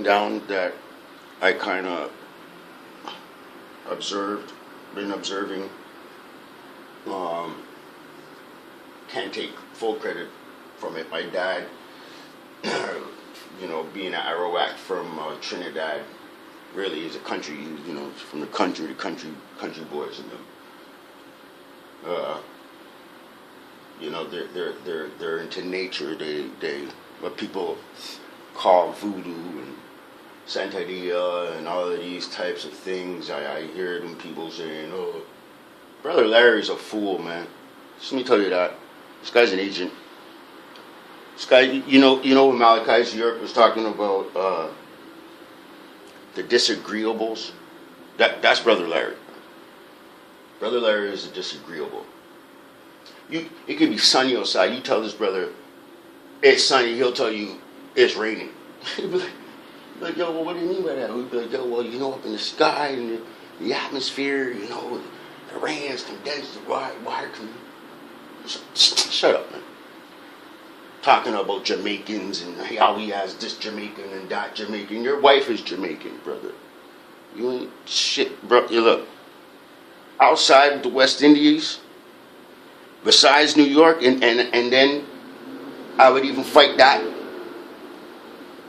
written down that I kind of been observing. Can't take full credit from it. My dad, being an Arawak from Trinidad, really is a country, from the country boys and them. They're into nature. They what people call voodoo and Santeria and all of these types of things. I hear them people saying, "Oh, Brother Larry's a fool, man." Just let me tell you that. This guy's an agent. This guy, when Malachi's York was talking about the disagreeables. That's Brother Larry. Brother Larry is a disagreeable. It could be sunny outside. You tell this brother it's sunny, he'll tell you it's raining. He'll be like, yo, well, what do you mean by that? He'll be like, yo, well, up in the sky and the atmosphere, the rain is condensed, the water can. Shut up, man. Talking about Jamaicans and how he has this Jamaican and that Jamaican. Your wife is Jamaican, brother. You ain't shit, bro. You look. Outside of the West Indies, besides New York, and then I would even fight that.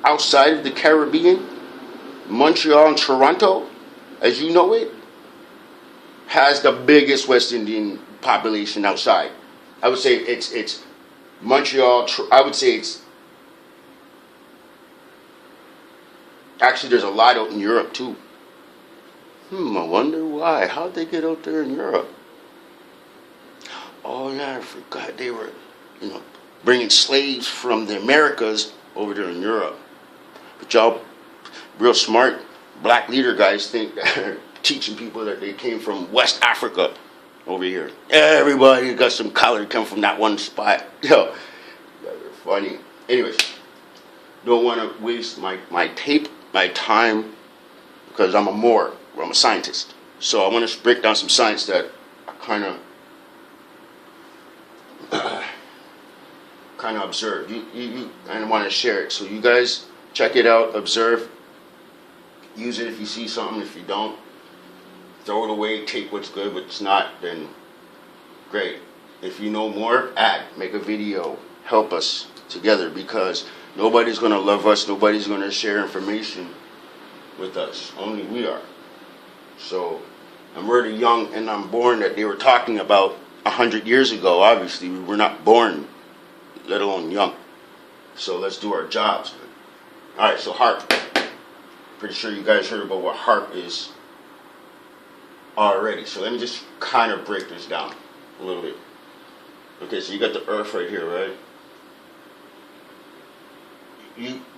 Outside of the Caribbean, Montreal and Toronto, as you know it, has the biggest West Indian population outside. I would say it's Montreal. I would say it's actually there's a lot out in Europe too. I wonder why. How'd they get out there in Europe? Oh yeah, I forgot they were, bringing slaves from the Americas over there in Europe. But y'all, real smart black leader guys think that they're teaching people that they came from West Africa over here. Everybody got some color come from that one spot. Yo, they're funny. Anyways, don't want to waste my time because I'm a Moor. I'm a scientist. So I want to break down some science that I kind of observe. You kind of want to share it. So you guys check it out, observe, use it if you see something. If you don't, throw it away, take what's good, what's not, then great. If you know more, make a video, help us together because nobody's going to love us, nobody's going to share information with us, only we are. So I'm really young and I'm born that they were talking about 100 years ago. Obviously, we were not born, let alone young. So let's do our jobs. All right, so harp. Pretty sure you guys heard about what harp is already. So let me just kind of break this down a little bit. Okay, so you got the earth right here, right?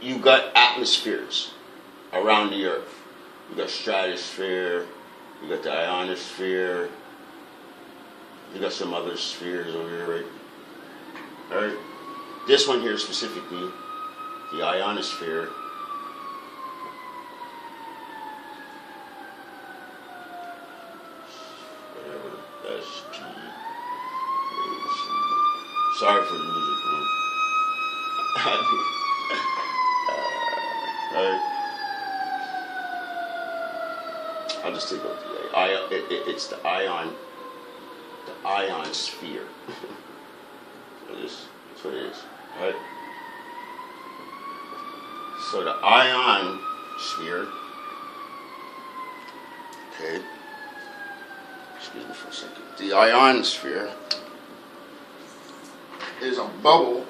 You got atmospheres around the earth. You got stratosphere, you got the ionosphere, you got some other spheres over here, right? Alright? This one here specifically, the ionosphere, whatever, ST. Sorry for the music, man. Alright. I'll just take out the ion. It's the ion sphere. That's what it is, right? So the ion sphere. Okay. Excuse me for a second. The ionosphere is a bubble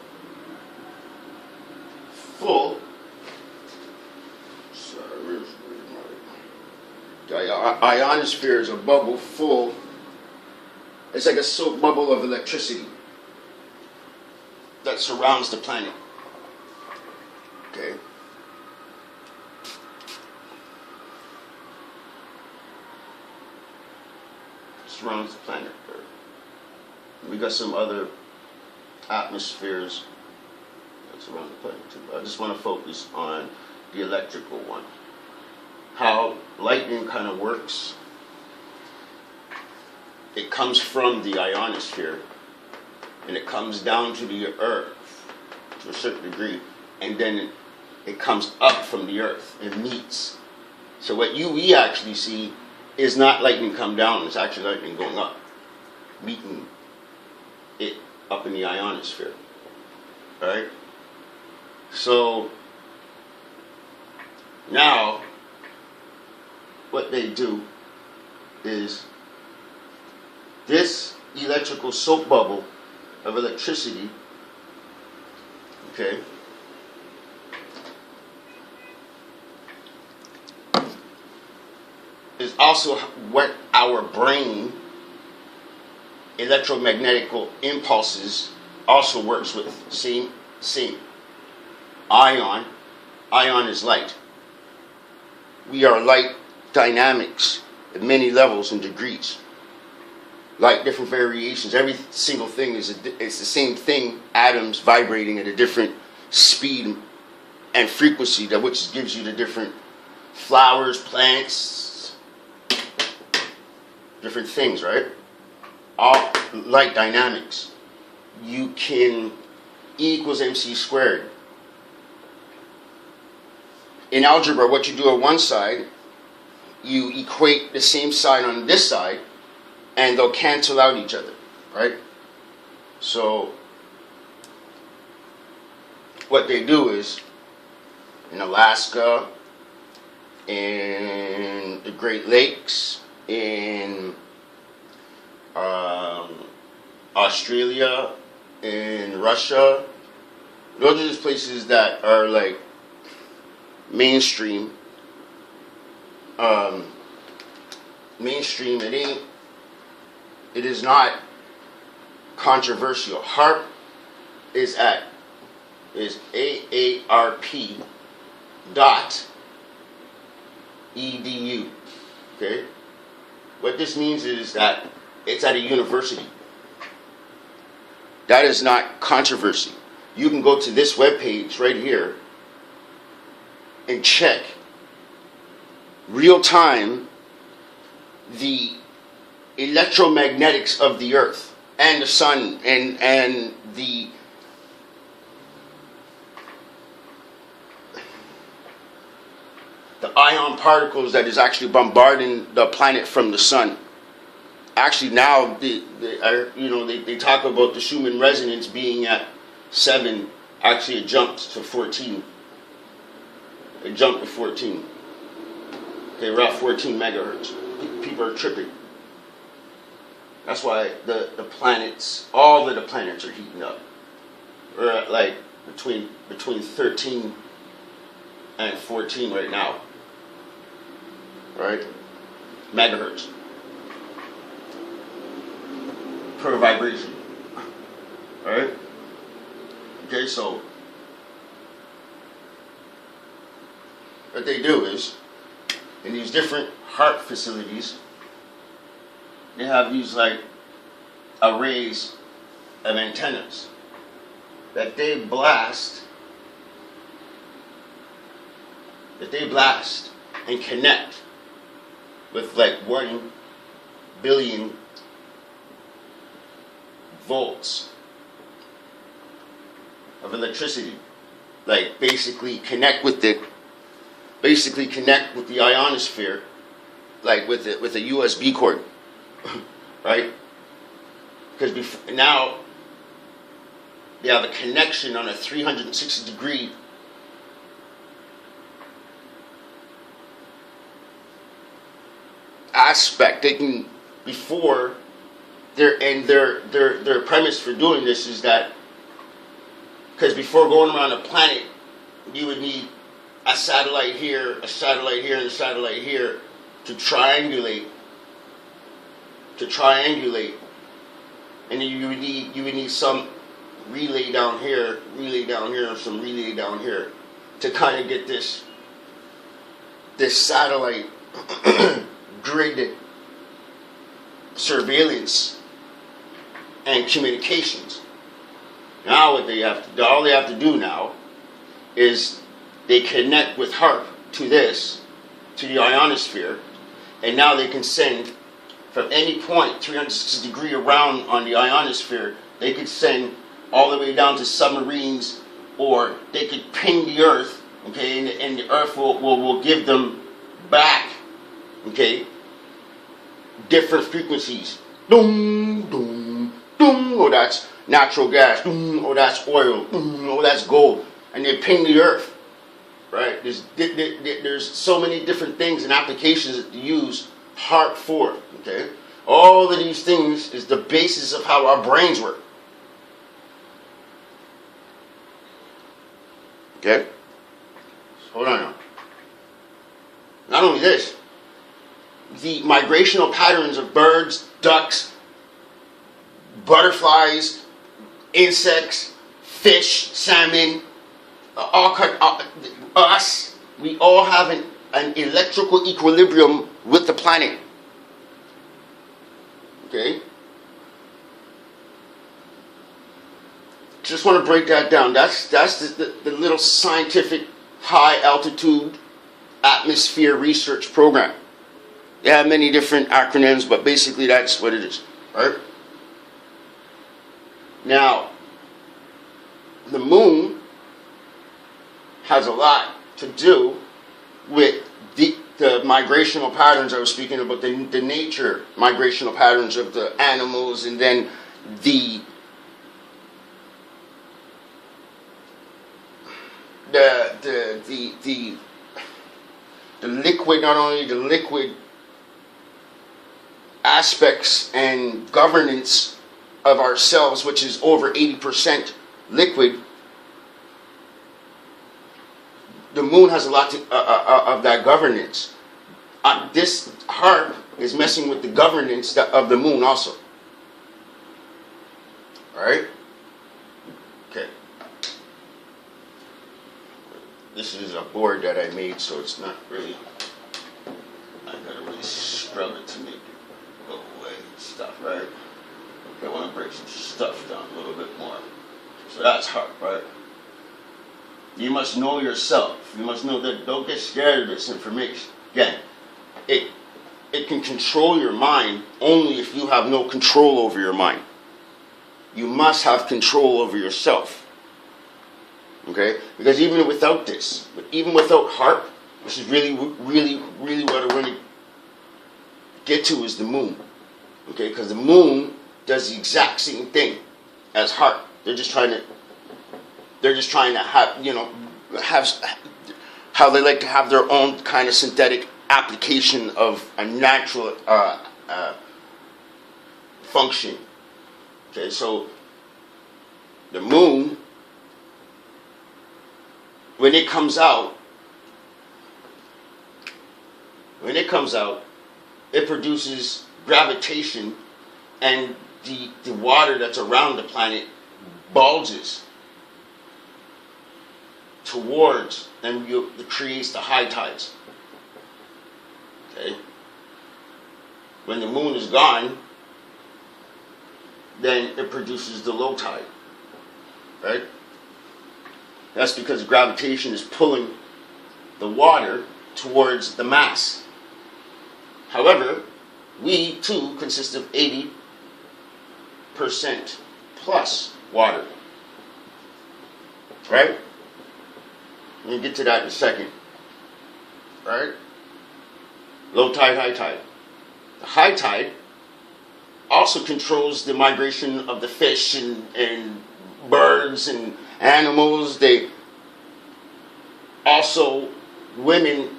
full. The ionosphere is a bubble full. It's like a soap bubble of electricity that surrounds the planet. Okay. Surrounds the planet. We got some other atmospheres that surround the planet too. I just want to focus on the electrical one. How lightning kind of works. It comes from the ionosphere and it comes down to the earth to a certain degree, and then It comes up from the earth and meets. So what we actually see is not lightning come down, it's actually lightning going up, meeting it up in the ionosphere. Alright? So now what they do is this electrical soap bubble of electricity, okay, is also what our brain electromagnetic impulses also works with. Same. Ion is light. We are light dynamics at many levels and degrees. Light, different variations. Every single thing it's the same thing. Atoms vibrating at a different speed and frequency, that which gives you the different flowers, plants, different things, right? All light dynamics. You can E equals mc squared. In algebra, what you do on one side, you equate the same side on this side, and they'll cancel out each other, right? So what they do is, in Alaska, in the Great Lakes, in Australia, in Russia, those are just places that are like mainstream. Mainstream, it is not controversial. HARP is AARP dot edu. Okay? What this means is that it's at a university. That is not controversy. You can go to this webpage right here and check real time the electromagnetics of the earth and the sun and the ion particles that is actually bombarding the planet from the sun. Actually, now they talk about the Schumann resonance being at 7. Actually, it jumped to 14. It jumped to 14. Okay, we're at 14 megahertz. People are tripping. That's why the planets, all of the planets are heating up. We're at like between 13 and 14 right now. Right? Megahertz per vibration. Alright? Okay, so what they do is, in these different HARP facilities, they have these like arrays of antennas that they blast and connect with like 1 billion volts of electricity. Like basically connect with the ionosphere, like with a USB cord, right? Because now they have a connection on a 360 degree aspect. They can their premise for doing this is that because before going around the planet, you would need a satellite here, a satellite here, and a satellite here to triangulate, and then you would need some relay down here, and some relay down here to kind of get this satellite grid surveillance and communications. Now all they have to do now is they connect with HARP to the ionosphere, and now they can send from any point 360 degree around on the ionosphere. They could send all the way down to submarines, or they could ping the earth okay, and the earth will give them back, okay, different frequencies. Doom, doom, doom. Oh, that's natural gas. Doom, oh, that's oil. Doom, oh, that's gold. And they ping the earth, right? There's so many different things and applications that you use HAARP for, okay? All of these things is the basis of how our brains work. Okay? Hold on now. Not only this, the migrational patterns of birds, ducks, butterflies, insects, fish, salmon, us, we all have an electrical equilibrium with the planet. Okay? Just want to break that down. That's the little scientific high altitude atmosphere research program. They have many different acronyms, but basically that's what it is. Right? Now, the moon has a lot to do with the migrational patterns I was speaking about, the nature migrational patterns of the animals, and then the liquid, not only the liquid aspects and governance of ourselves, which is over 80% liquid. The moon has a lot of that governance. This HAARP is messing with the governance of the moon also. Alright? Okay. This is a board that I made, so it's not really, I gotta really scrub it to make it go away and stuff, right? Okay, I want to break some stuff down a little bit more. So that's HAARP, right? You must know yourself. You must know that. Don't get scared of this information. Again, it can control your mind only if you have no control over your mind. You must have control over yourself. Okay? Because even without this, even without HAARP, which is really what I want to get to, is the moon. Okay? Because the moon does the exact same thing as HAARP. They're just trying to have, have how they like to have their own kind of synthetic application of a natural function. Okay, so the moon, when it comes out, it produces gravitation, and the water that's around the planet bulges towards, and it creates the high tides. Okay? When the moon is gone, then it produces the low tide. Right? That's because gravitation is pulling the water towards the mass. However, we too consist of 80% plus water. Right? We'll get to that in a second. Right? Low tide, high tide. The high tide also controls the migration of the fish and birds and animals. They also, women,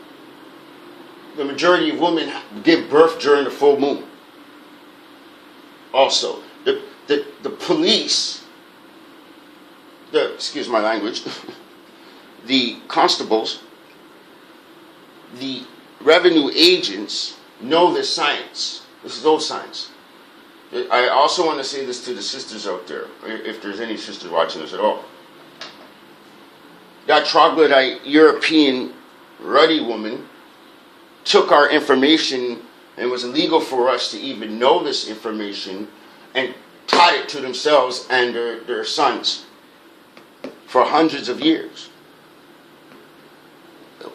the majority of women give birth during the full moon. Also, the police, excuse my language, the constables, the revenue agents know this science. This is old science. I also want to say this to the sisters out there, if there's any sisters watching this at all. That troglodyte European ruddy woman took our information, and it was illegal for us to even know this information, and taught it to themselves and their sons for hundreds of years.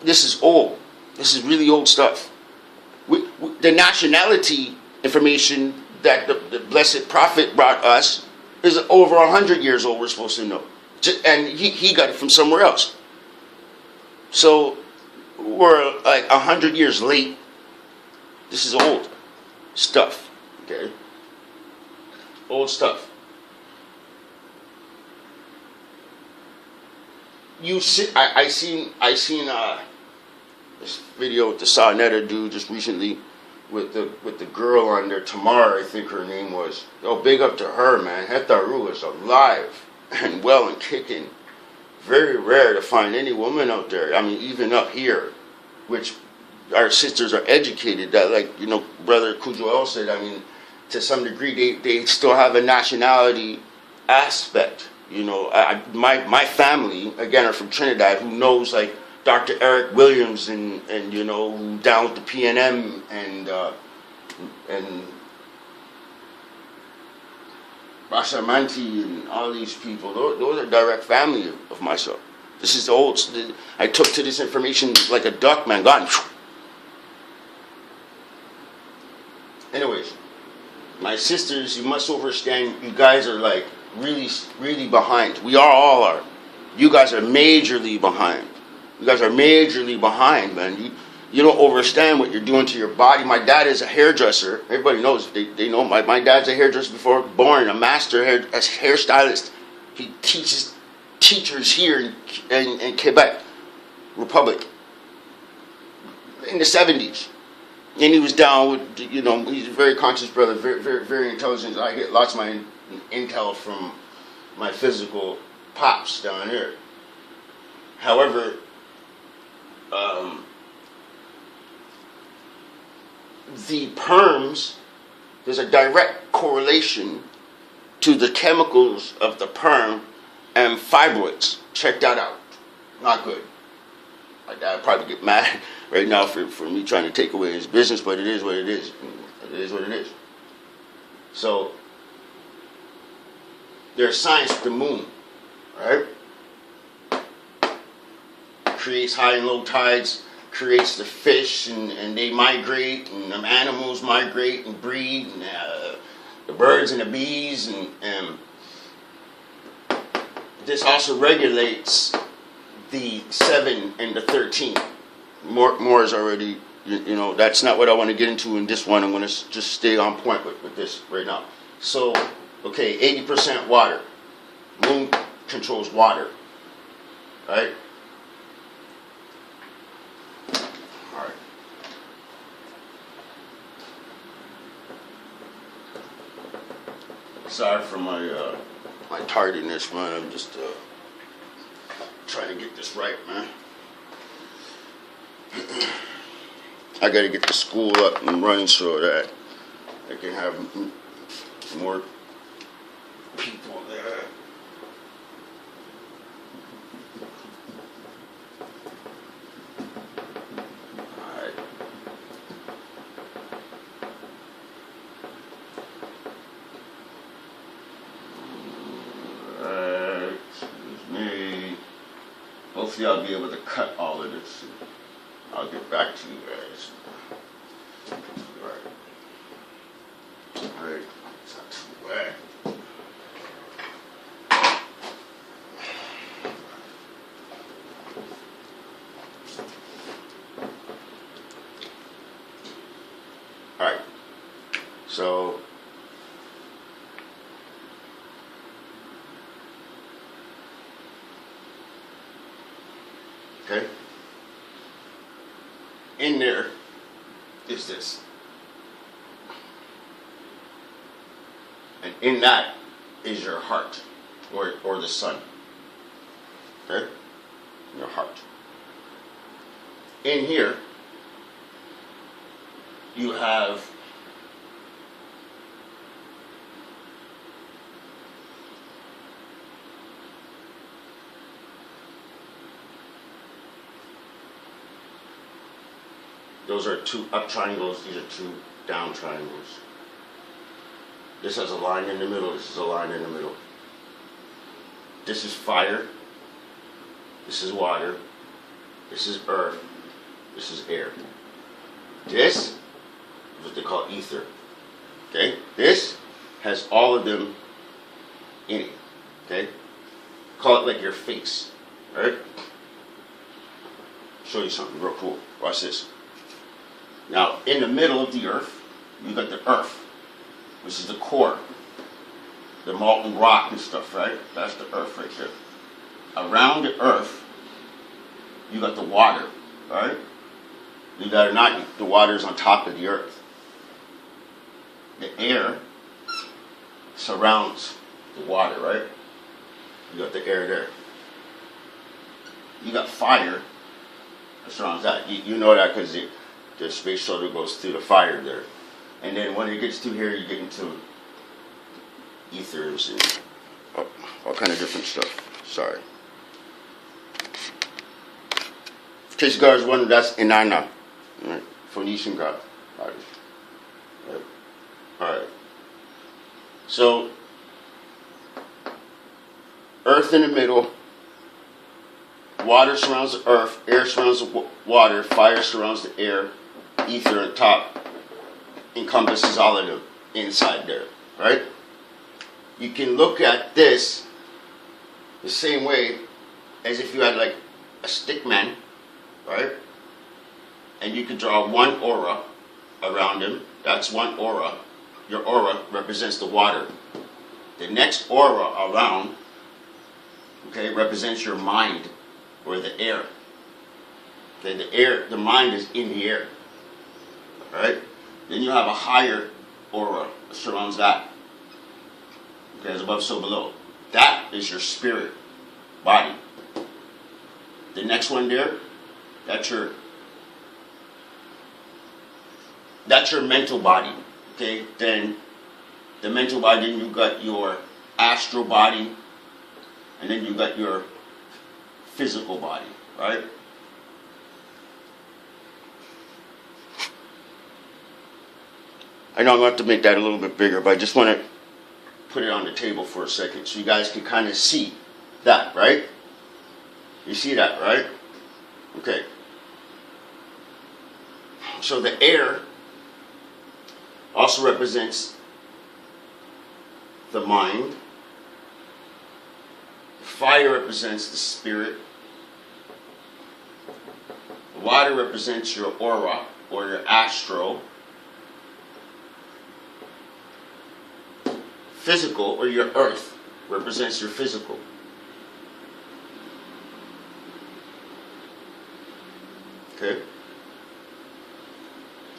This is old. This is really old stuff. The nationality information that the Blessed Prophet brought us is over 100 years old, we're supposed to know. And he got it from somewhere else. So we're like 100 years late. This is old stuff. Okay, old stuff. I seen this video with the Sonetta dude just recently with the girl on there, Tamara, I think her name was. Oh, big up to her, man. Hetaru is alive and well and kicking. Very rare to find any woman out there. I mean, even up here, which our sisters are educated. That, like, you know, Brother Kujoel said, I mean, to some degree, they still have a nationality aspect. You know, my family, again, are from Trinidad, who knows, like, Dr. Eric Williams and you know, down with the PNM and Basamanti and all these people. Those are direct family of myself. This is the old. I took to this information like a duck, man. Gone. Anyways, my sisters, you must understand, you guys are like really, really behind. We all are. You guys are majorly behind. You guys are majorly behind, man. You don't understand what you're doing to your body. My dad is a hairdresser. Everybody knows. They know my dad's a hairdresser before born, a master hairstylist. He teaches teachers here in Quebec Republic in the 70s. And he was down with, you know, he's a very conscious brother, very, very, very intelligent. I get lots of my intel from my physical pops down here. However, the perms, there's a direct correlation to the chemicals of the perm and fibroids. Check that out. Not good. My dad would probably get mad right now for me trying to take away his business, but it is what it is. It is what it is. So, there's science with the moon, right? Creates high and low tides, creates the fish, and they migrate, and the animals migrate and breed, and the birds and the bees, and this also regulates the 7 and the 13. Moor is already, you know, that's not what I want to get into in this one. I'm going to just stay on point with this right now. So, okay, 80% water. Moon controls water, right? All right. Sorry for my tardiness, man. I'm just trying to get this right, man. I got to get the school up and running so that I can have more people there. Alright. Excuse me. Hopefully I'll be able to cut all of this. I'll get back to you guys. Alright. It's not too bad. Alright. So okay. In there is this. And in that is your heart, or the sun. Okay? Your heart. In here, you have those are 2 up triangles, these are 2 down triangles. This has a line in the middle, this is a line in the middle. This is fire, this is water, this is earth, this is air. This is what they call ether. Okay? This has all of them in it. Okay? Call it like your face. Right? show you something real cool. Watch this. Now, in the middle of the earth, you got the earth, which is the core, the molten rock and stuff, right? That's the earth right there. Around the earth, you got the water, right? Believe that or not, the water is on top of the earth. The air surrounds the water, right? You got the air there. You got fire that surrounds that. You know that because the space shuttle goes through the fire there. And then when it gets through here, you get into ethers and all kind of different stuff. Sorry. In case you guys wonder, that's Inanna, right? Phoenician god. Right. Alright. So, earth in the middle, water surrounds the earth, air surrounds the water, fire surrounds the air, ether on top encompasses all of them inside there, right? You can look at this the same way as if you had like a stick man, right? And you could draw one aura around him. That's one aura. Your aura represents the water. The next aura around, okay, represents your mind or the air. Okay, the air, the mind is in the air. Right? Then you have a higher aura that surrounds that. Okay, as above, so below. That is your spirit body. The next one there, that's your mental body. Okay, then the mental body, then you got your astral body, and then you got your physical body, right? I know I'm going to have to make that a little bit bigger, but I just want to put it on the table for a second so you guys can kind of see that, right? You see that, right? Okay. So the air also represents the mind. The fire represents the spirit. The water represents your aura or your astral. Physical, or your earth, represents your physical. Okay?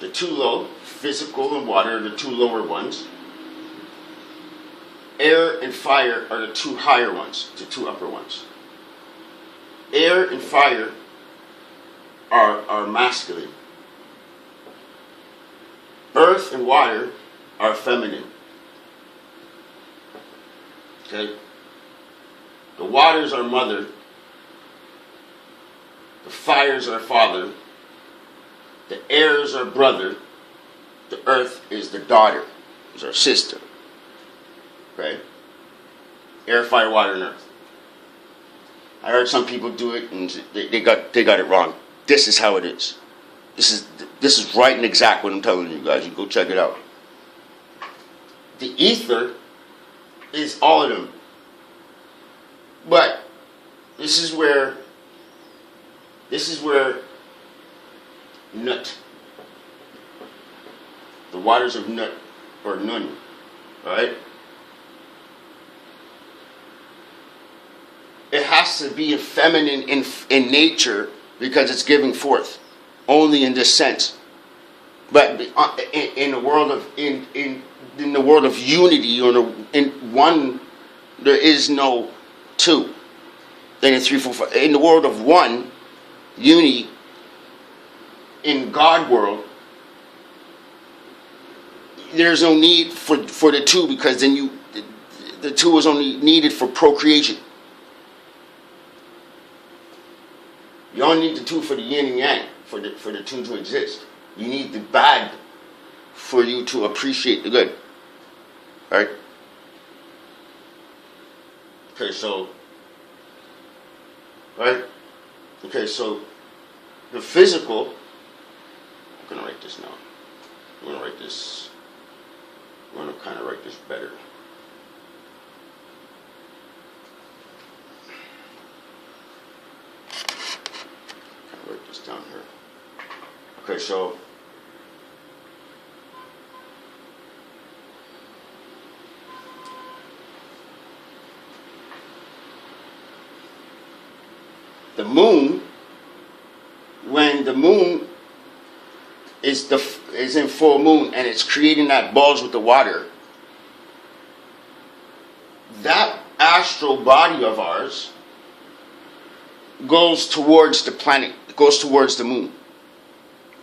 The two low, physical and water, are the two lower ones. Air and fire are the two higher ones, the two upper ones. Air and fire are masculine. Earth and water are feminine. Okay? The waters are mother. The fires are father. The airs are brother. The earth is the daughter. Is our sister. Okay? Air, fire, water, and earth. I heard some people do it and they got it wrong. This is how it is. This is right and exact what I'm telling you guys. You can go check it out. The ether is all of them. But this is where Nut, the waters of Nut or Nun, right? It has to be feminine in nature because it's giving forth only in this sense. But in the world of in the world of unity, or in one, there is no two. Then in 3, 4, 5. In the world of one, unity, in God world, there's no need for the two, because then the two is only needed for procreation. You only need the two for the yin and yang, for the two to exist. You need the bad for you to appreciate the good. Right? Okay, so, right? Okay, so the physical, I'm going to write this now. I'm going to write this, I'm going to kind of write this better. Write this down. Okay, so the moon, when the moon is in full moon and it's creating that bulge with the water, that astral body of ours goes towards the planet, goes towards the moon.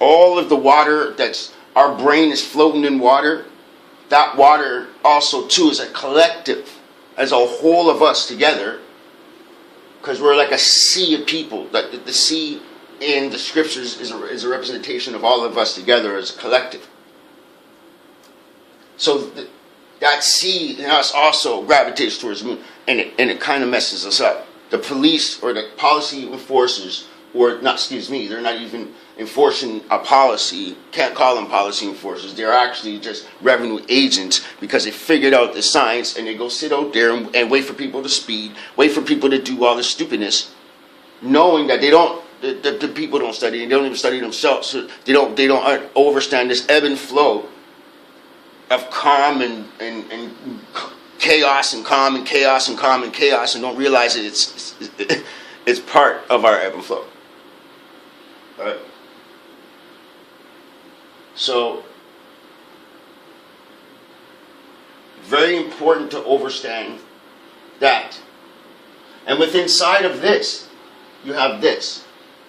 All of the water that's, our brain is floating in water, that water also too is a collective, as a whole of us together, because we're like a sea of people. The sea in the scriptures is a representation of all of us together as a collective. So that sea in us also gravitates towards the moon, and it kind of messes us up. The police or the policy enforcers, or not, excuse me, they're not even enforcing a policy. Can't call them policy enforcers. They're actually just revenue agents, because they figured out the science and they go sit out there and wait for people to speed, wait for people to do all this stupidness, knowing that they don't. The people don't study. They don't even study themselves. So they don't understand this ebb and flow of calm and chaos and calm and chaos and calm and chaos, and don't realize that it's part of our ebb and flow. All right. So, very important to understand that. And within inside of this, you have this,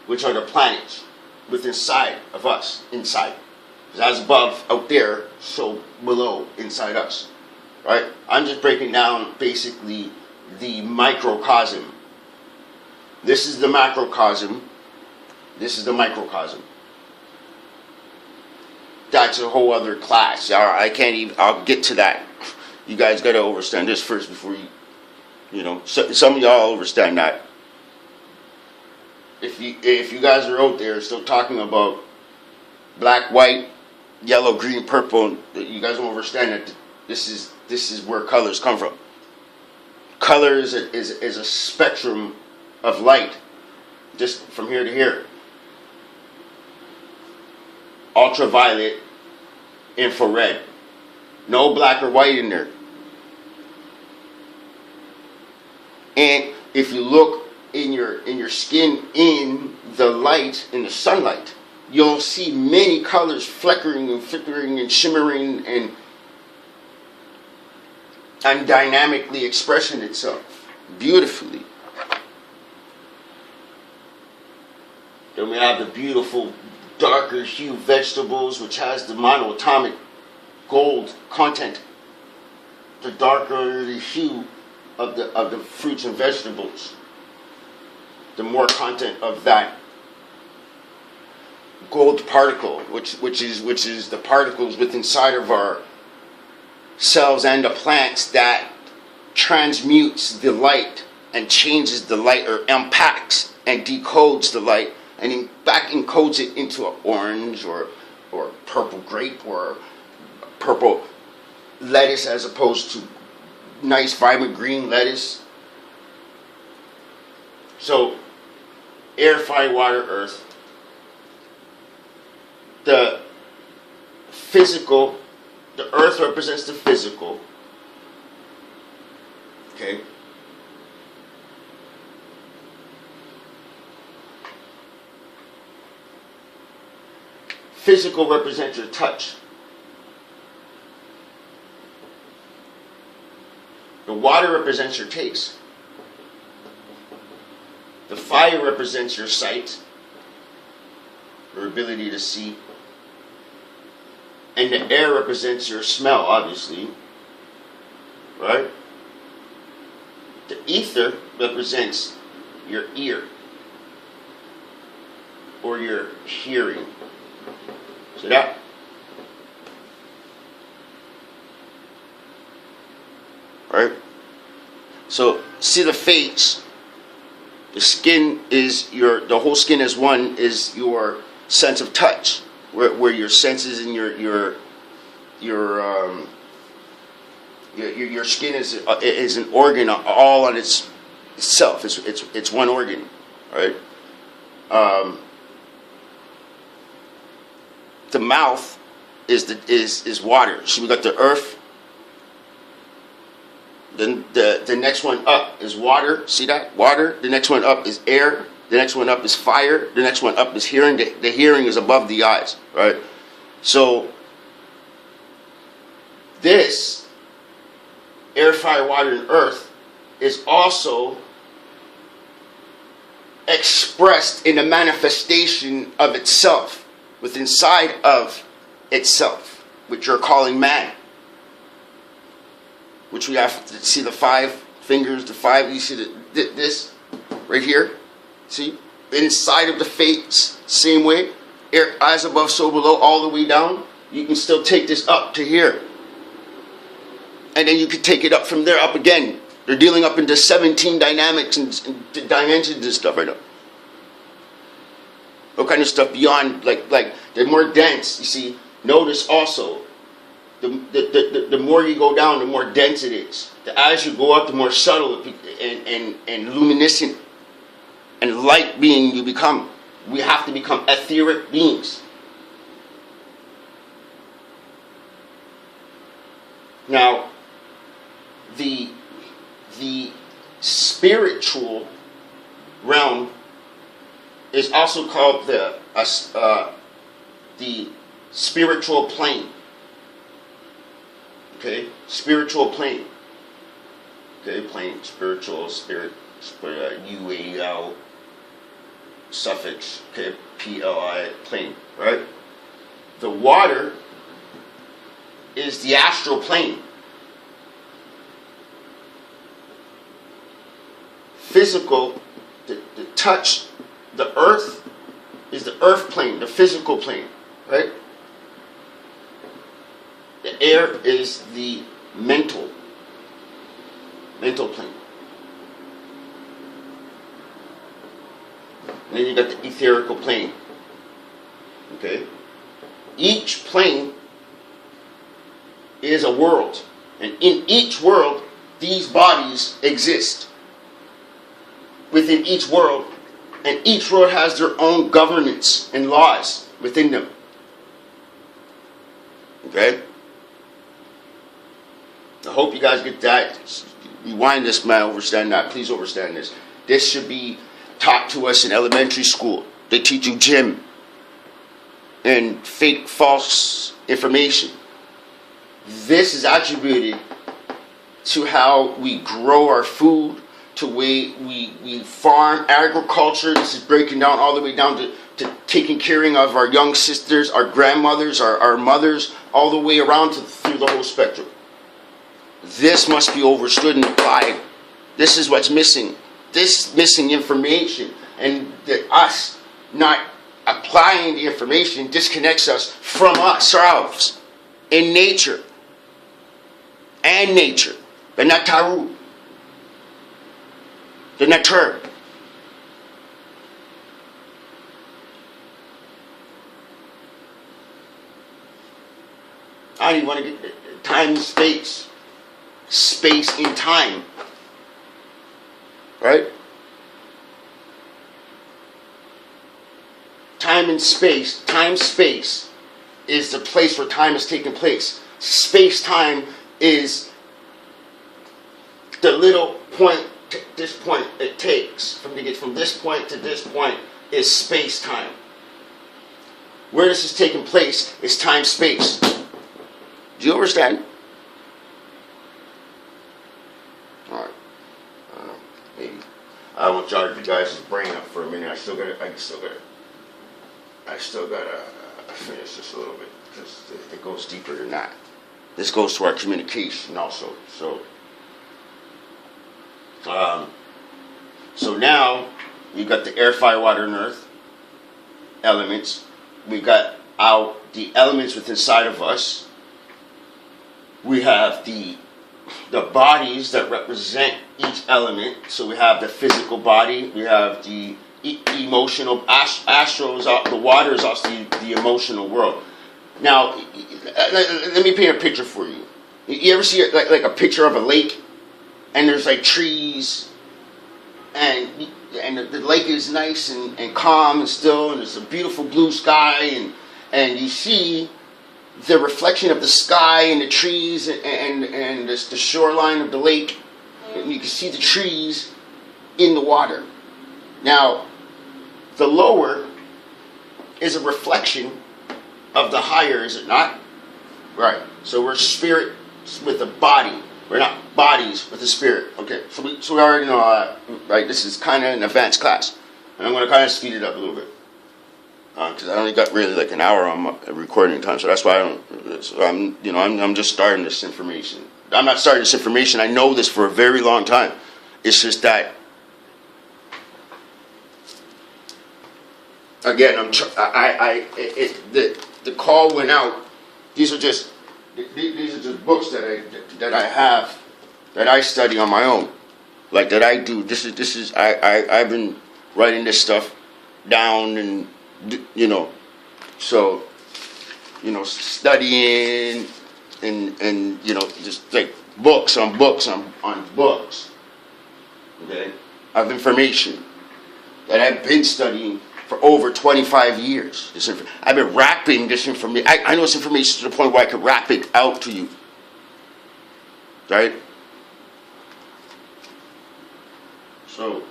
which are the planets within inside of us, inside. As above, out there, so below, inside us. Right? I'm just breaking down basically the microcosm. This is the macrocosm. This is the microcosm. That's a whole other class. I can't even, I'll get to that. You guys got to understand this first before some of y'all understand that. If you guys are out there still talking about black, white, yellow, green, purple, you guys don't understand that this is where colors come from. Color is a spectrum of light, just from here to here. Ultraviolet, infrared. No black or white in there. And if you look in your skin in the light, in the sunlight, you'll see many colors flickering and flickering and shimmering and dynamically expressing itself beautifully. Then we have the beautiful darker hue vegetables, which has the monoatomic gold content. The darker the hue of the fruits and vegetables, the more content of that gold particle, which is the particles within inside of our cells and the plants that transmutes the light and changes the light, or unpacks and decodes the light and back encodes it into an orange or purple grape or purple lettuce, as opposed to nice vibrant green lettuce. So air, fire, water, earth. The physical, the earth represents the physical. Okay. Physical represents your touch. The water represents your taste. The fire represents your sight, your ability to see. And the air represents your smell, obviously. Right? The ether represents your ear or your hearing. See that? Right? So, see the face. The skin is the whole skin as one is your sense of touch, where your senses and your skin is an organ all on itself. It's one organ, right? the mouth is water. So we got the earth. Then the next one up is water. See that? Water. The next one up is air. The next one up is fire. The next one up is hearing. The hearing is above the eyes, right? So this air, fire, water, and earth is also expressed in a manifestation of itself, within inside of itself, which you're calling man. Which we have to see the 5 fingers, the 5. You see this right here. See, inside of the face, same way. Eyes above, so below, all the way down. You can still take this up to here, and then you can take it up from there up again. They're dealing up into 17 dynamics and dimensions and stuff right now. What kind of stuff beyond, like they're more dense. You see, notice also, the more you go down, the more dense it is. As you go up, the more subtle and luminescent and light being you become. We have to become etheric beings. Now, the spiritual realm is also called the spiritual plane. Okay, spiritual plane. Okay, plane, spiritual, spirit, UAL, suffix, okay, PLI, plane, right? The water is the astral plane. Physical, the touch, the earth is the earth plane, the physical plane, right? The air is the mental plane. And then you got the etherical plane. Okay? Each plane is a world. And in each world, these bodies exist. Within each world, and each world has their own governance and laws within them. Okay? I hope you guys get that. Rewind this, man. Overstand that. Please overstand this. This should be taught to us in elementary school. They teach you gym and fake, false information. This is attributed to how we grow our food, to the way we farm, agriculture. This is breaking down all the way down to taking care of our young sisters, our grandmothers, our mothers, all the way around through the whole spectrum. This must be understood and applied. This is what's missing. This missing information, and us not applying the information disconnects us from ourselves in nature. And nature. The nataru. The nature. I don't even want to get time and space. Space in time. Right? Time and space. Time, space is the place where time is taking place. Space-time is the little point to this point it takes. To get from this point to this point is space-time. Where this is taking place is time-space. Do you understand? Alright. Maybe. I won't charge you guys' brain up for a minute. I still gotta finish this a little bit, because it goes deeper than that. This goes to our communication also. So now you've got the air, fire, water, and earth elements. We got the elements within inside of us. We have the bodies that represent each element. So we have the physical body. We have the emotional. Astral is the water is also the emotional world. Now, let me paint a picture for you. You ever see like a picture of a lake, and there's like trees, and the lake is nice and calm and still, and there's a beautiful blue sky, and you see the reflection of the sky and the trees and the shoreline of the lake, and you can see the trees in the water. Now, the lower is a reflection of the higher, is it not? Right. So we're spirit with a body. We're not bodies with a spirit. Okay. So we already know all that, right? This is kind of an advanced class, and I'm going to kind of speed it up a little bit because I only got really like an hour on my recording time, so that's why I don't. So I'm just starting this information. I'm not starting this information. I know this for a very long time. It's just that. Again, the call went out. These are just books that I have, that I study on my own, like that I do. I've been writing this stuff down, and studying and just like books on books on books. Okay, of information that I've been studying for over 25 years. I've been rapping this information. I know this information to the point where I could rap it out to you. Right? So,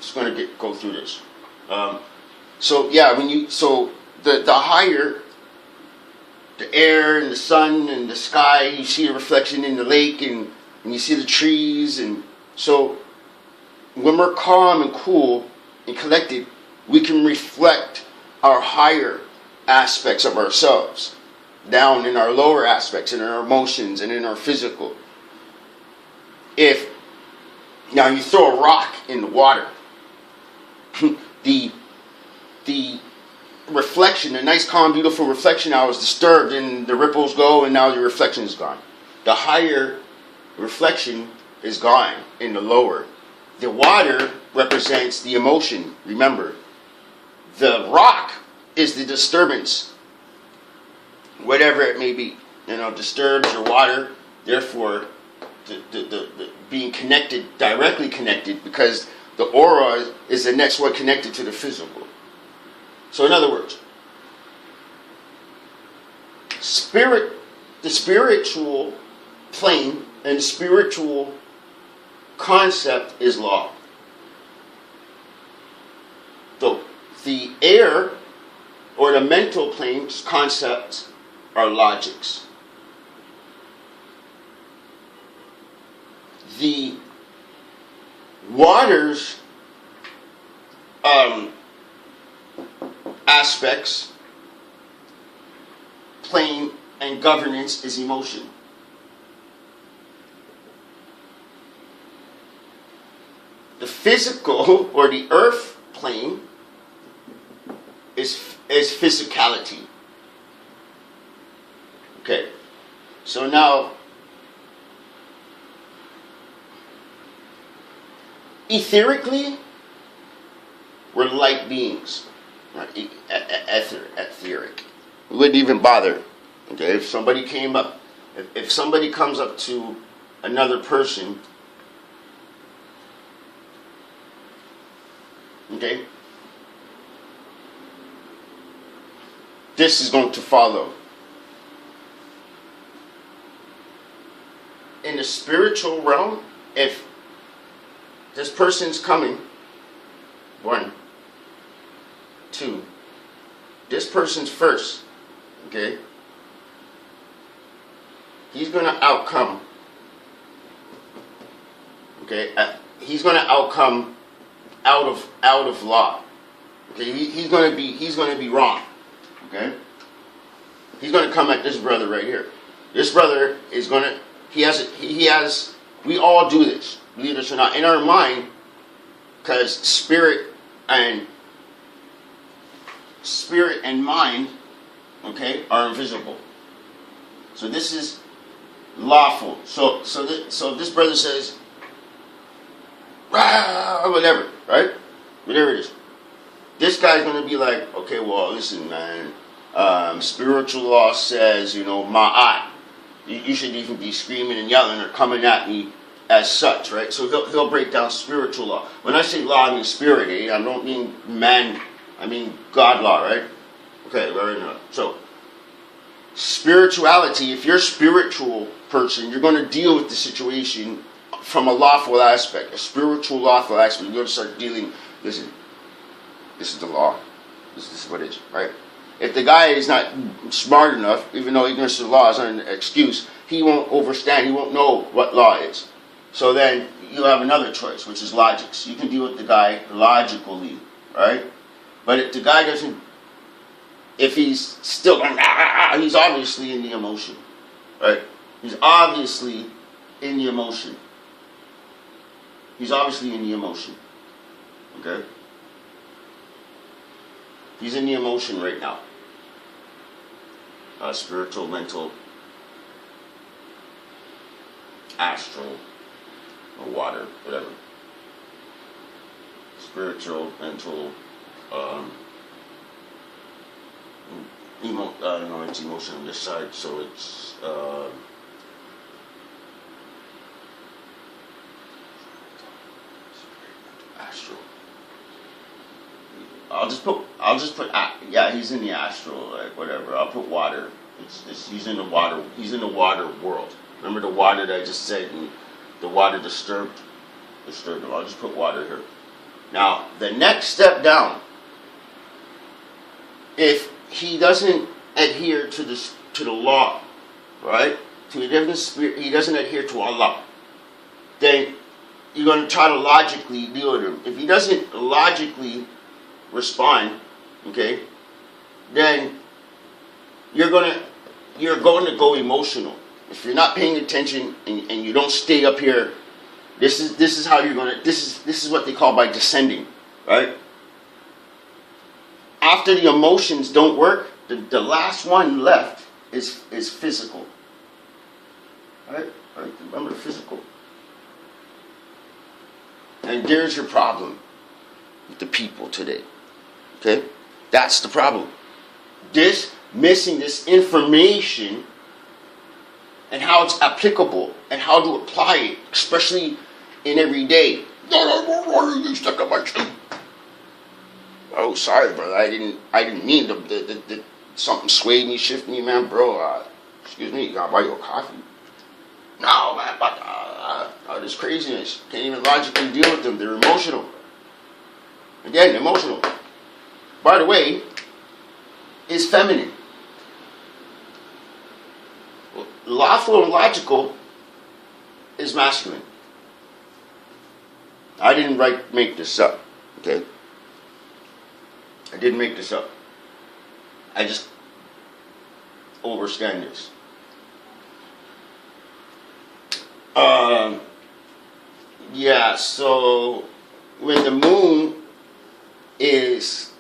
just going to go through this. The higher, the air and the sun and the sky, you see a reflection in the lake, and you see the trees, and so when we're calm and cool and collected, we can reflect our higher aspects of ourselves down in our lower aspects, in our emotions and in our physical. If now you throw a rock in the water, the reflection, the nice, calm, beautiful reflection now is disturbed, and the ripples go, and now the reflection is gone. The higher reflection is gone in the lower. The water represents the emotion, remember. The rock is the disturbance, whatever it may be. Disturbs your water, therefore the being connected, directly connected, because the aura is the next one connected to the physical. So in other words, the spiritual plane and spiritual concept is law. The air or the mental plane's concepts are logics. The water's aspects, plane, and governance is emotion. The physical or the earth plane is physicality. Okay, so now etherically, we're light beings, not etheric. We wouldn't even bother. Okay, if somebody came up, if somebody comes up to another person, okay, this is going to follow. In the spiritual realm, if this person's coming, 1, 2, this person's first, okay, he's going to outcome, okay, he's going to outcome out of law, okay, he's going to be wrong, okay, he's going to come at this brother right here. This brother is going to, he has, we all do this, believe it or not, in our mind, because spirit and mind, okay, are invisible. So this is lawful. So this brother says, rah, whatever, right? Whatever it is. This guy's going to be like, okay, well, listen, man, spiritual law says, ma'at. You shouldn't even be screaming and yelling or coming at me as such, right? So he'll break down spiritual law. When I say law, I mean spirit, I don't mean man, I mean God law, right? Okay, very nice. So, spirituality, if you're a spiritual person, you're going to deal with the situation from a lawful aspect, a spiritual lawful aspect. You're going to start dealing, listen, this is the law. This is what it is, right? If the guy is not smart enough, even though ignorance of the law is not an excuse, he won't understand, he won't know what law is. So then you have another choice, which is logics. You can deal with the guy logically, right? But if the guy doesn't, if he's still going, he's obviously in the emotion, right? He's obviously in the emotion. He's obviously in the emotion, okay? He's in the emotion right now. Spiritual, mental, astral, or water, whatever. Spiritual, mental, I don't know, it's emotion on this side, so it's, astral. I'll just put, yeah, he's in the astral, like, whatever. I'll put water. He's in the water world. Remember the water that I just said, and the water disturbed him. I'll just put water here. Now, the next step down, if he doesn't adhere to the law, right? He doesn't adhere to Allah, then you're going to try to logically deal with him. If he doesn't logically respond, okay, then you're going to go emotional. If you're not paying attention and you don't stay up here, this is how you're going to, this is what they call by descending, right? After the emotions don't work, the last one left is physical. Right? Remember the physical. And there's your problem with the people today. Okay? That's the problem. Missing this information and how it's applicable and how to apply it, especially in every day. Oh, sorry, brother. I didn't mean the something swayed me, shifted me, man, bro. Excuse me, gotta buy you a coffee. No, man, but this craziness. Can't even logically deal with them. They're emotional. Again, emotional. By the way, is feminine. Lawful and logical is masculine. I didn't make this up, okay? I didn't make this up. I just understand this. Yeah, so when the moon is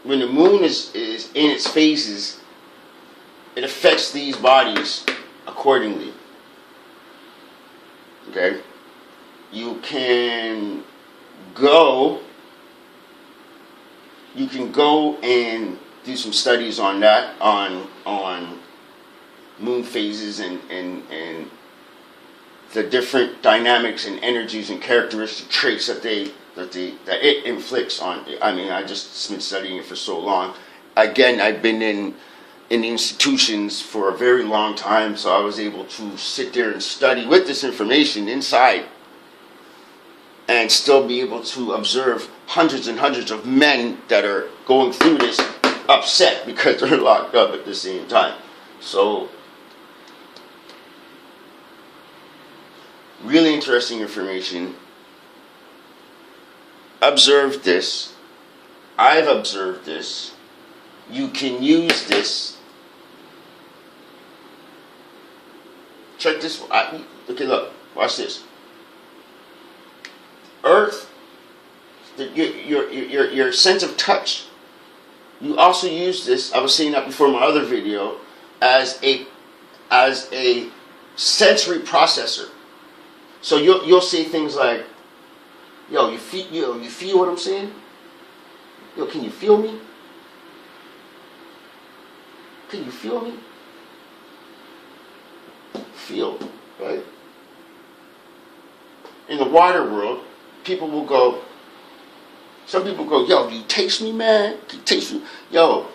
in its phases, it affects these bodies accordingly. Okay? You can go and do some studies on that, on moon phases and the different dynamics and energies and characteristic traits that it inflicts on. I mean, I just been studying it for so long. Again, I've been in institutions for a very long time, so I was able to sit there and study with this information inside and still be able to observe hundreds and hundreds of men that are going through this upset because they're locked up at the same time. So, really interesting information. Observe this. I've observed this. You can use this. Check this. Okay, look. Watch this. Earth, your sense of touch. You also use this. I was saying that before in my other video, as a sensory processor. So you'll say things like, "Yo, you feel what I'm saying? Yo, can you feel me? Can you feel me? Feel, right?" In the water world, people will go, Some people go, yo, do you taste me, man? Do you taste me? Yo,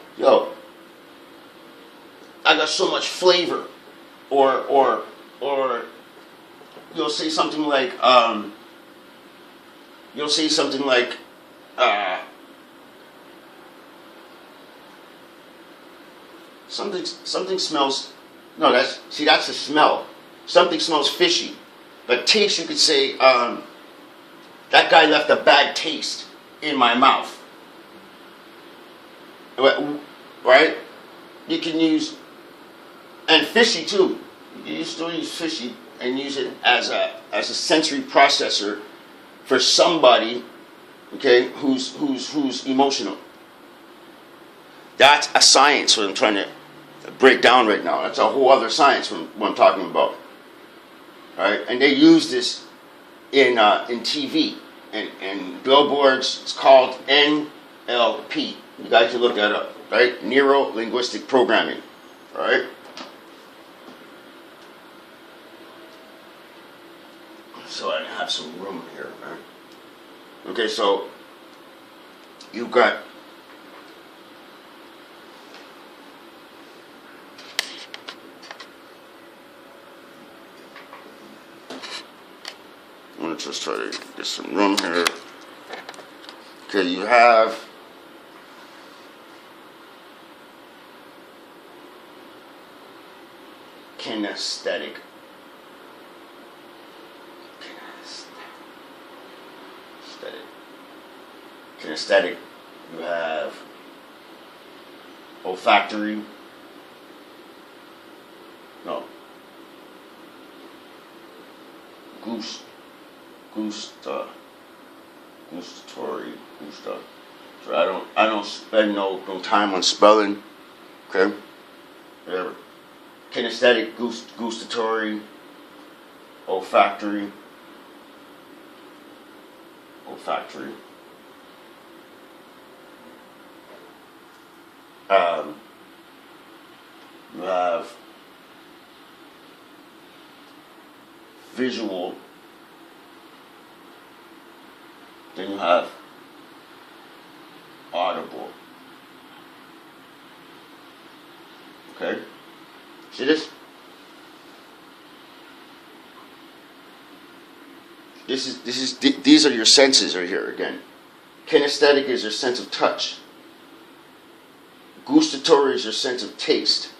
I got so much flavor. Or you'll say something like, something smells. No, that's a smell. Something smells fishy. But taste, you could say, that guy left a bad taste in my mouth. Right? You can use, and fishy too. You still use fishy and use it as a sensory processor for somebody, okay, who's emotional. That's a science what I'm trying to break down right now. That's a whole other science what I'm talking about. All right, and they use this in TV and billboards. It's called NLP. You guys can look that up, right? Neuro linguistic programming. All right. So I have some room here, right? Okay, so you've got I'm gonna just try to get some room here. Okay, you have kinesthetic. Kinesthetic, you have olfactory, no, gustatory. So I don't spend no time on spelling, okay, whatever. Kinesthetic, gustatory, olfactory. You have visual, then you have audible. Okay? See this? These are your senses right here again. Kinesthetic is your sense of touch. Gustatory is your sense of taste.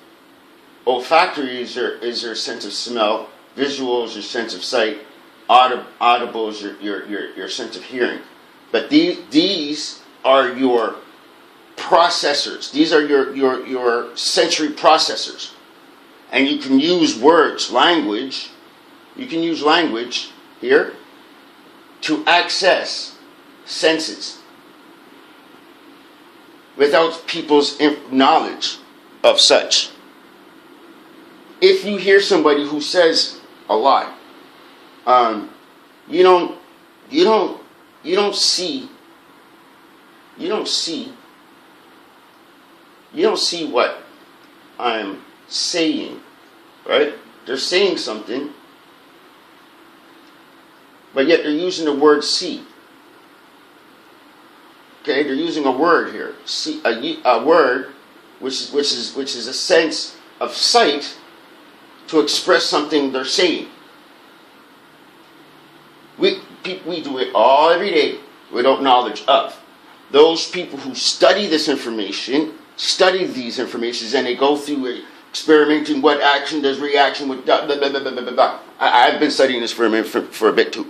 Olfactory is your sense of smell. Visual is your sense of sight. Audible is your sense of hearing. But these are your processors. These are your sensory processors. And you can use words, language. You can use language here to access senses without people's knowledge of such. If you hear somebody who says a lie, you don't see what I'm saying, right? They're saying something, but yet they're using the word see. Okay, they're using a word here, see, a word which is a sense of sight to express something they're saying. We do it all every day without knowledge of. Those people who study this information, study these informations, and they go through it, experimenting what action does reaction with blah, blah, blah, blah, blah, blah, blah. I've been studying this for a bit too.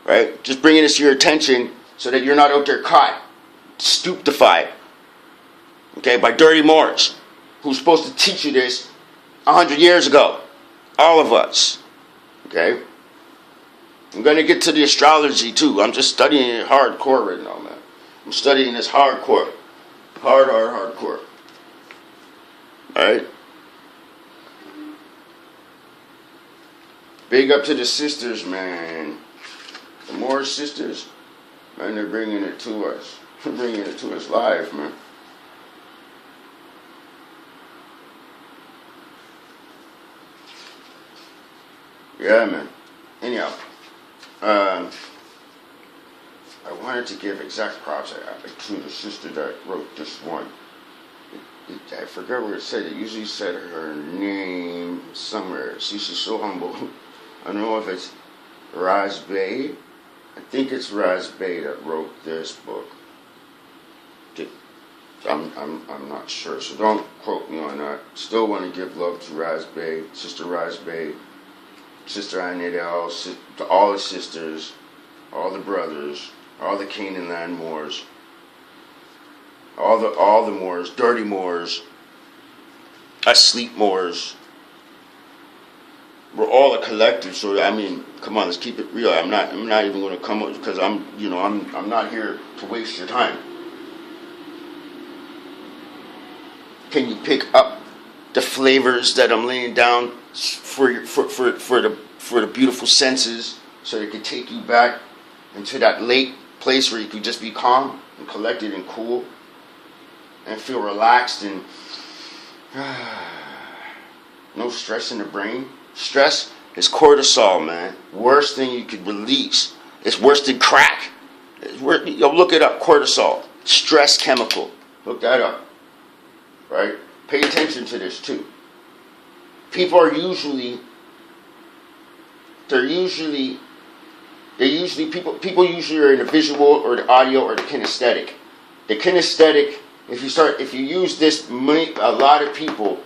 Right? Just bringing this to your attention so that you're not out there caught, stupefied, okay, by dirty Moors who's supposed to teach you this 100 years ago. All of us. Okay? I'm going to get to the astrology too. I'm just studying it hardcore right now, man. I'm studying this hardcore. Hardcore. Alright? Big up to the sisters, man. The Moorish sisters, man, they're bringing it to us. They're bringing it to us live, man. Yeah, man. Anyhow, I wanted to give exact props to the sister that wrote this one. I forget what it said. It usually said her name somewhere. She's so humble. I don't know if it's Ram-Bey. I think it's Ram-Bey that wrote this book. I'm not sure, so don't quote me on that. Still want to give love to Ram-Bey, Sister Ram-Bey, Sister DjedEL, to all the sisters, all the brothers, all the Canaan land Moors, all the Moors, dirty Moors, asleep Moors. We're all a collective, so I mean, come on, let's keep it real. I'm not even going to come up because I'm not here to waste your time. Can you pick up the flavors that I'm laying down for the beautiful senses, so it can take you back into that lake place where you could just be calm and collected and cool and feel relaxed and no stress in the brain. Stress is cortisol, man. Worst thing you could release. It's worse than crack. Look it up, cortisol. Stress chemical. Look that up. Right? Pay attention to this too. People usually are in the visual or the audio or the kinesthetic. The kinesthetic, if you use this, a lot of people,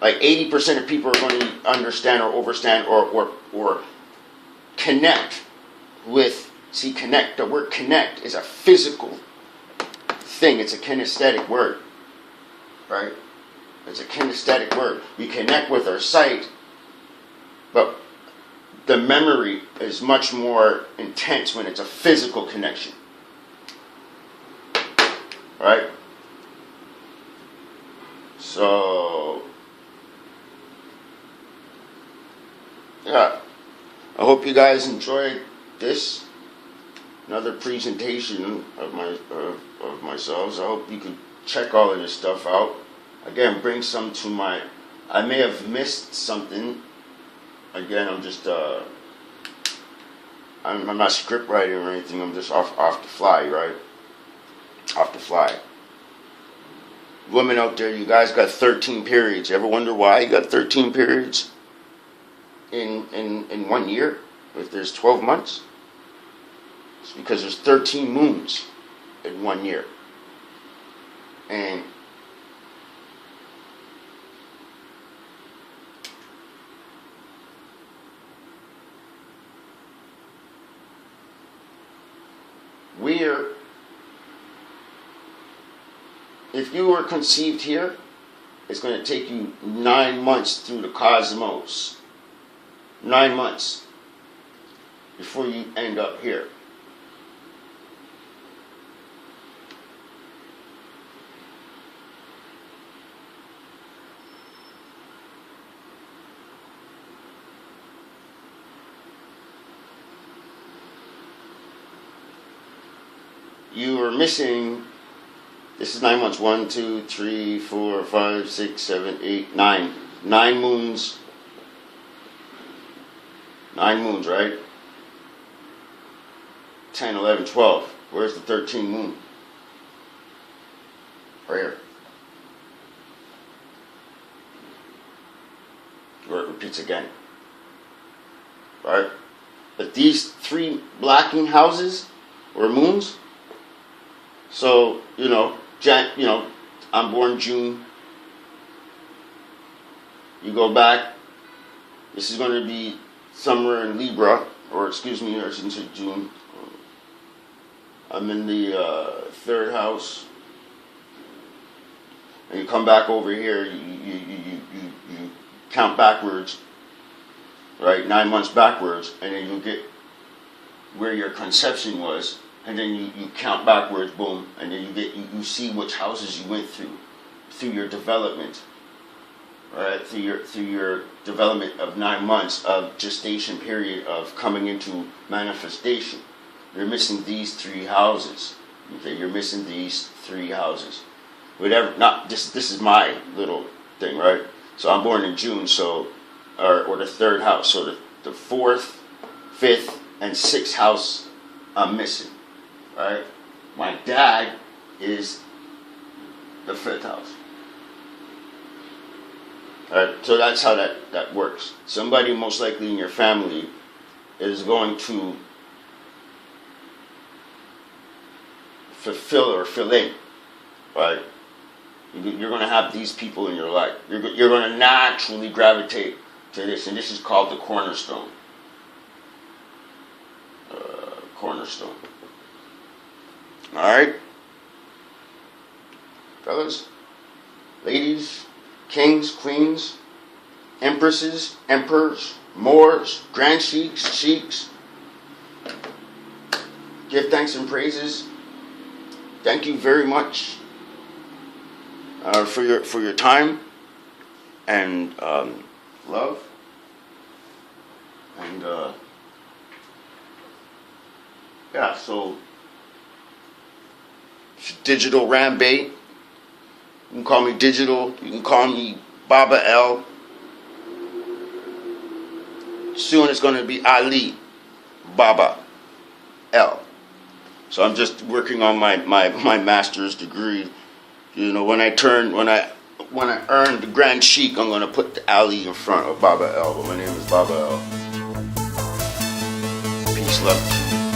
like 80% of people are going to understand or understand or connect with. See, connect. The word connect is a physical thing. It's a kinesthetic word, right? It's a kinesthetic word. We connect with our sight, but the memory is much more intense when it's a physical connection, right? So, yeah, I hope you guys enjoyed this. Another presentation of myself. So I hope you can check all of this stuff out. Again, bring some to my. I may have missed something. Again, I'm just. I'm not script writing or anything. I'm just off the fly, right? Off the fly. Women out there, you guys got 13 periods. You ever wonder why you got 13 periods in 1 year? If there's 12 months? It's because there's 13 moons in 1 year. And if you were conceived here, it's going to take you 9 months through the cosmos. 9 months before you end up here. You are missing, this is 9 months, 1, 2, 3, 4, 5, 6, 7, 8, 9. 9 moons. 9 moons, right? 10, 11, 12. Where's the 13th moon? Right here. Where it repeats again. Right? But these 3 blacking houses, or moons, so, I'm born June. You go back, this is going to be somewhere in Libra, or into June. I'm in the 3rd house. And you come back over here, you count backwards, right? 9 months backwards, and then you get where your conception was. And then you count backwards, boom, and then you see which houses you went through your development, right? Through your development of 9 months of gestation period of coming into manifestation. You're missing these 3 houses. Okay, you're missing these 3 houses. Whatever. Not this is my little thing, right? So I'm born in June, so or the 3rd house, so the 4th, fifth and sixth house are missing. Right? My dad is the fifth house. Alright, so that's how that works. Somebody most likely in your family is going to fulfill or fill in. Right? You're going to have these people in your life. You're going to naturally gravitate to this, and this is called the cornerstone. Cornerstone. Alright? Fellas, ladies, kings, queens, empresses, emperors, Moors, grand sheiks, give thanks and praises. Thank you very much for your time and love and yeah. So DjedEL Ram-Bey. You can call me Digital. You can call me Baba L. Soon it's going to be Ali Baba L. So I'm just working on my master's degree. You know, when I earn the Grand Sheik, I'm going to put the Ali in front of Baba L. But my name is Baba L. Peace, love.